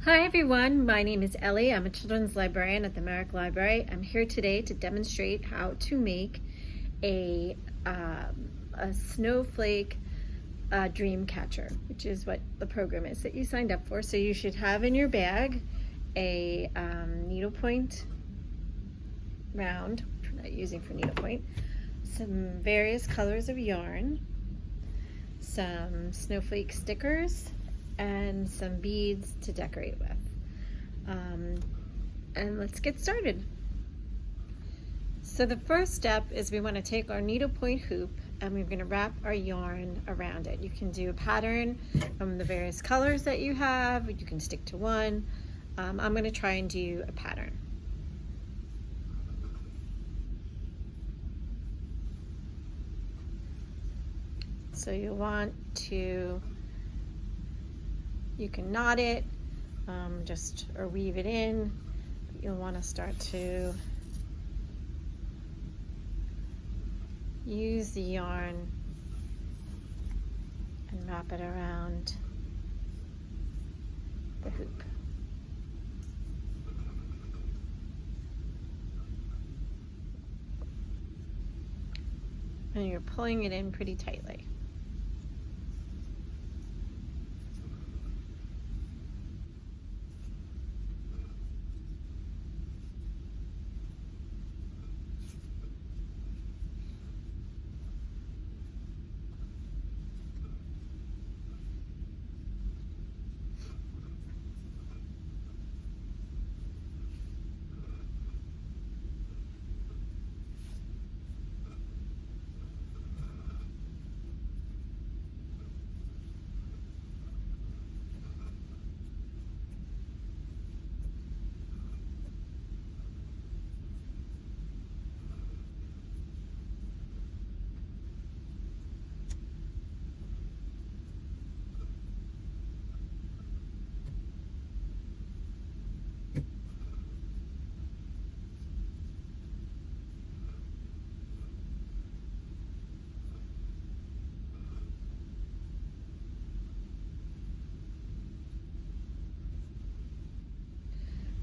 Hi everyone, my name is Ellie. I'm a children's librarian at the Merrick Library. I'm here today to demonstrate how to make a Snowflake Dreamcatcher, which is what the program is that you signed up for. So you should have in your bag a needlepoint round, which we're not using for needlepoint, some various colors of yarn, some snowflake stickers, and some beads to decorate with. And let's get started. So the first step is we want to take our needlepoint hoop and we're going to wrap our yarn around it. You can do a pattern from the various colors that you have. You can stick to one. I'm going to try and do a pattern. So you want to, you can knot it, or weave it in. You'll want to start to use the yarn and wrap it around the hoop. And you're pulling it in pretty tightly.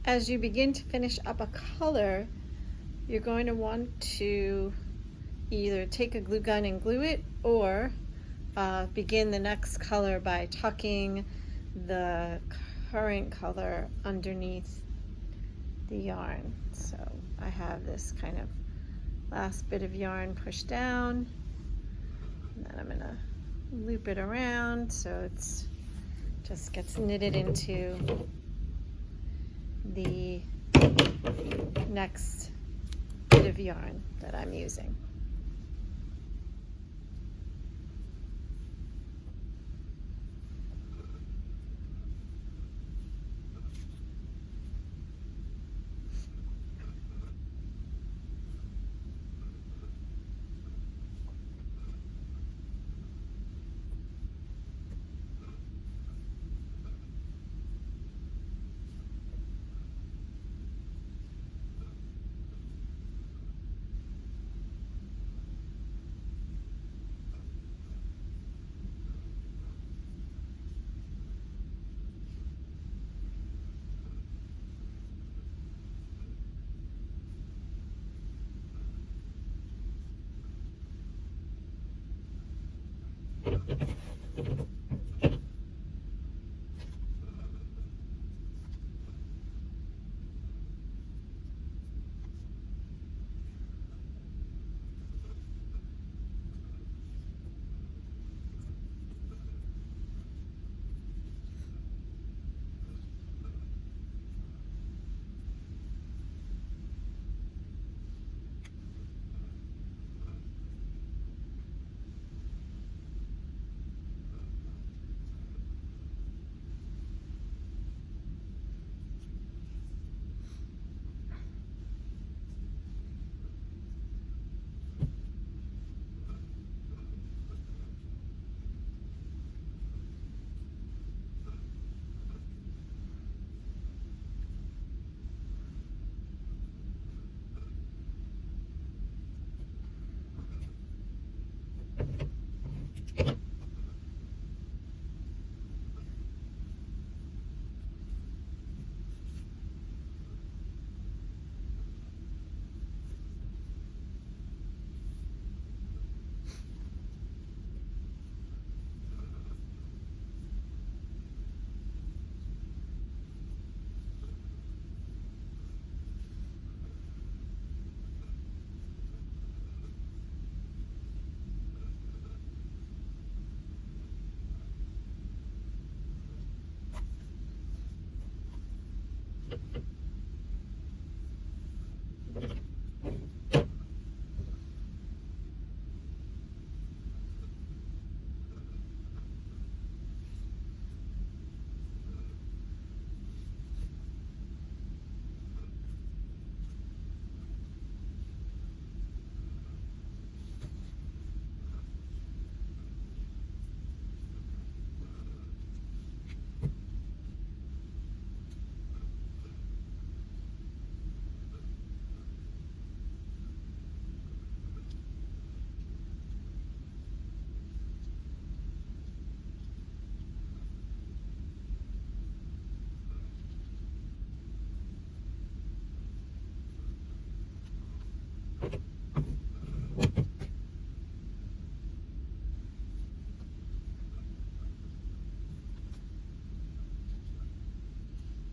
As you begin to finish up a color, you're going to want to either take a glue gun and glue it, or begin the next color by tucking the current color underneath the yarn. So I have this kind of last bit of yarn pushed down, and then I'm going to loop it around so it's just gets knitted into the next bit of yarn that I'm using.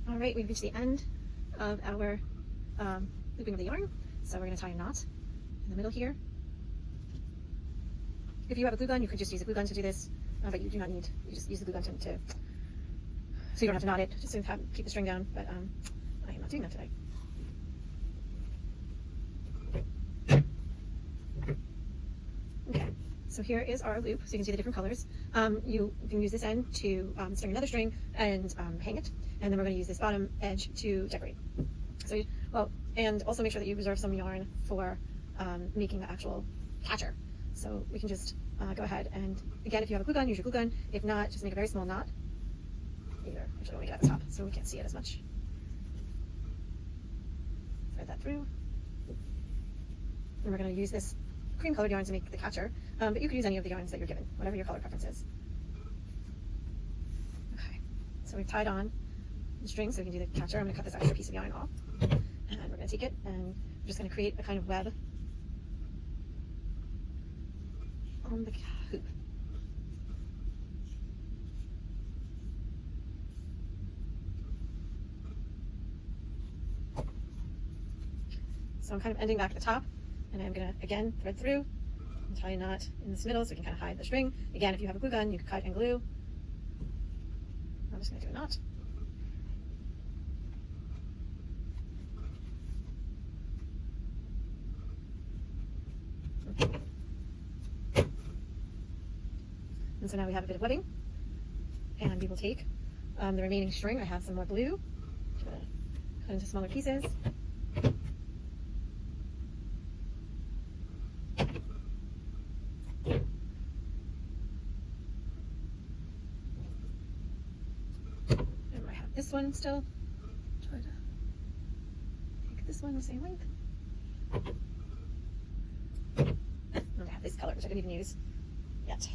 All right, we've reached the end of our looping of the yarn. So we're going to tie a knot in the middle here. If you have a glue gun, you could just use a glue gun to do this, but you do not need. You just use the glue gun to so you don't have to knot it, just to keep the string down. But I am not doing that today. Okay, so here is our loop, so you can see the different colors. You can use this end to string another string and hang it, and then we're going to use this bottom edge to decorate. So, and also make sure that you reserve some yarn for making the actual catcher. So we can just go ahead and, again, if you have a glue gun, use your glue gun. If not, just make a very small knot. Actually, we'll make it at the top so we can't see it as much. Thread that through. And we're going to use this cream colored yarn to make the catcher, but you could use any of the yarns that you're given, whatever your color preference is. Okay, so we've tied on the string so we can do the catcher. I'm going to cut this extra piece of yarn off, and we're going to take it and we're just going to create a kind of web on the hoop. So I'm kind of ending back at the top, and I'm going to, again, thread through and tie a knot in this middle so we can kind of hide the string. Again, if you have a glue gun, you can cut and glue. I'm just going to do a knot. And so now we have a bit of webbing, and we will take the remaining string. I have some more blue. I'm going to cut into smaller pieces. And I have this one still. Try to make this one the same length. And I have this color, which I didn't even use yet.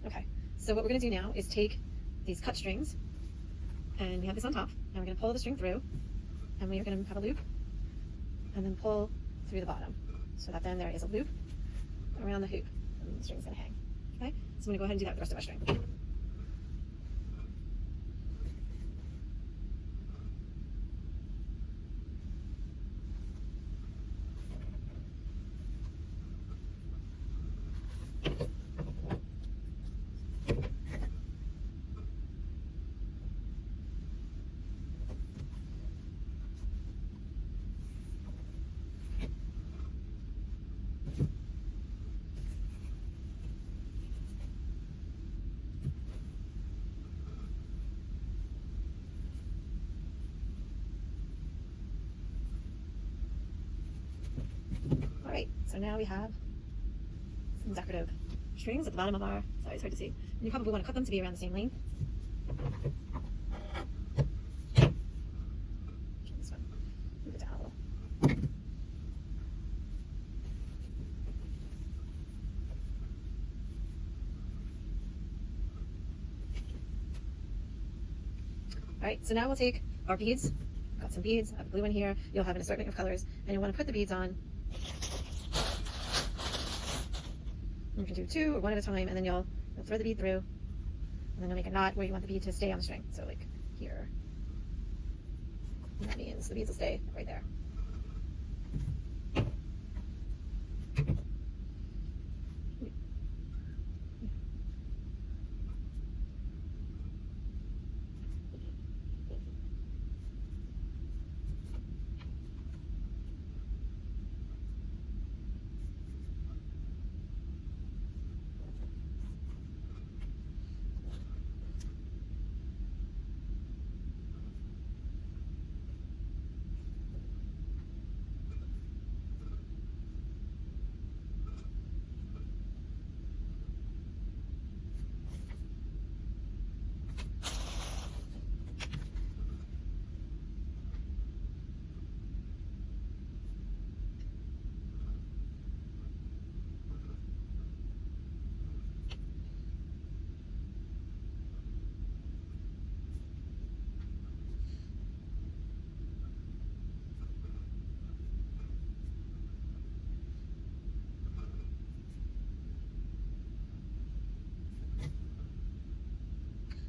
Okay, so what we're going to do now is take these cut strings, and we have this on top, and we're going to pull the string through, and we are going to have a loop, and then pull through the bottom, so that then there is a loop around the hoop, and the string's going to hang. Okay, so I'm going to go ahead and do that with the rest of our string. Alright, so now we have some decorative strings at the bottom of our, sorry, it's hard to see. And you probably want to cut them to be around the same length. This one, move it down a little. Alright, so now we'll take our beads. I've got some beads, I have a blue one here. You'll have an assortment of colors, and you want to put the beads on. You can do two or one at a time, and then you'll thread the bead through, and then you'll make a knot where you want the bead to stay on the string. So like here. And that means the beads will stay right there.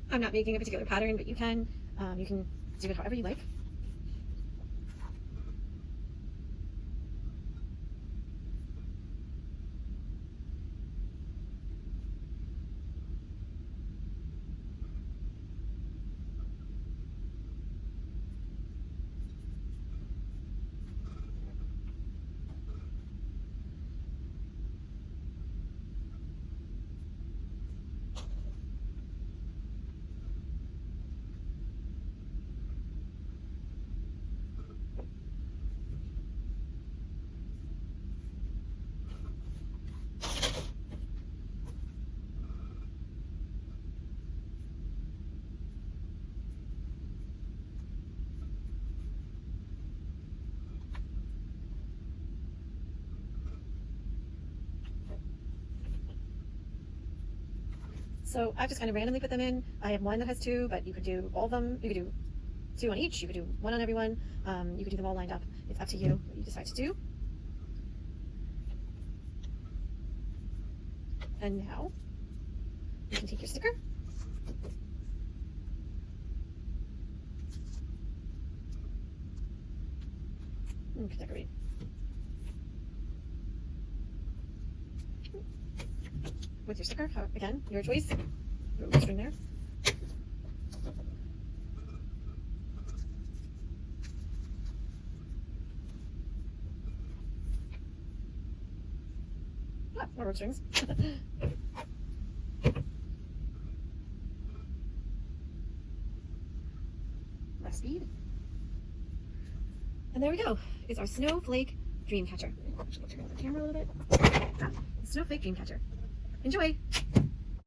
I'm not making a particular pattern, but you can do it however you like. So I've just kind of randomly put them in. I have one that has 2, but you could do all of them. You could do 2 on each. You could do 1 on every one. You could do them all lined up. It's up to you what you decide to do. And now you can take your sticker and decorate. With your sticker, again, your choice. Put a string there. More rope strings. Less speed. And there we go. It's our Snowflake Dreamcatcher. Actually, turn on the camera a little bit. The Snowflake Dreamcatcher. Enjoy!